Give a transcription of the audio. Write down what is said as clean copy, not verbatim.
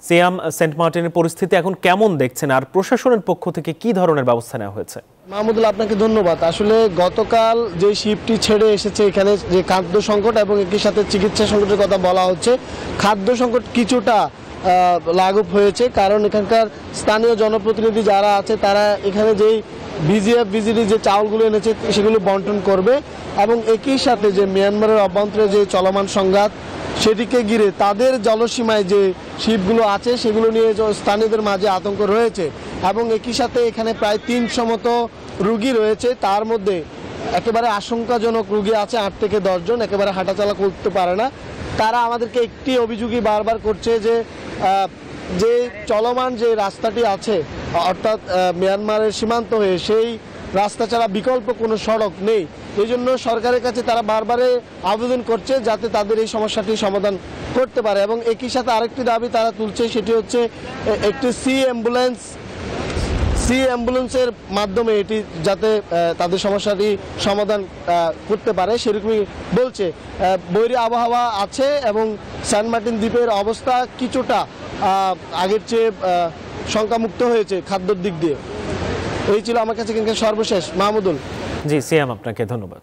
সিয়াম, Saint মার্টিনের পরিস্থিতি এখন কেমন দেখছেন আর প্রশাসনের পক্ষ থেকে কি ধরনের ব্যবস্থা নেওয়া হয়েছে? মাহমুদুল, আপনাকে ধন্যবাদ। আসলে গতকাল যে শিপটি ছেড়ে এসেছে এখানে যে খাদ্য সংকট এবং একই সাথে চিকিৎসা সংকটের কথা বলা হচ্ছে, খাদ্য সংকট কিছুটা লাঘব হয়েছে, কারণ এখানকার স্থানীয় জনপ্রতিনিধি যারা আছে তারা এখানে যেই বিজিএফ বিজিডি যে চাউলগুলো এনেছে সেগুলো বন্টন করবে এবং একই সাথে যে মিয়ানমারের অভ্যন্তরে যে চলমান সংঘাত সেটিকে ঘিরে তাদের জলসীমায় যে শিপগুলো আছে সেগুলো নিয়ে স্থানীয়দের মাঝে আতঙ্ক রয়েছে এবং একই সাথে এখানে প্রায় ৩০০ মতো রুগী রয়েছে। তার মধ্যে একেবারে আশঙ্কাজনক রুগী আছে ৮ থেকে ১০ জন, একেবারে হাঁটাচলা করতে পারে না। তারা আমাদেরকে একটি অভিযোগই বারবার করছে যে যে চলমান যে রাস্তাটি আছে অর্থাৎ মিয়ানমারের সীমান্ত হয়ে সেই রাস্তা ছাড়া বিকল্প কোনো সড়ক নেই। এই জন্য সরকারের কাছে তারা বারবারে আবেদন করছে যাতে তাদের এই সমস্যাটি সমাধান করতে পারে এবং একই সাথে আরেকটি দাবি তারা তুলছে, সেটি হচ্ছে একটি সি অ্যাম্বুলেন্সের মাধ্যমে এটি যাতে তাদের সমস্যাটি সমাধান করতে পারে সেরকমই বলছে। বৈরী আবহাওয়া আছে এবং সেন্ট মার্টিন দ্বীপের অবস্থা কিছুটা আগের চেয়ে শঙ্কামুক্ত হয়েছে খাদ্যর দিক দিয়ে। এই ছিল আমার কাছে কিন্তু সর্বশেষ। মাহমুদুল। জি সিয়াম, আপনাকে ধন্যবাদ।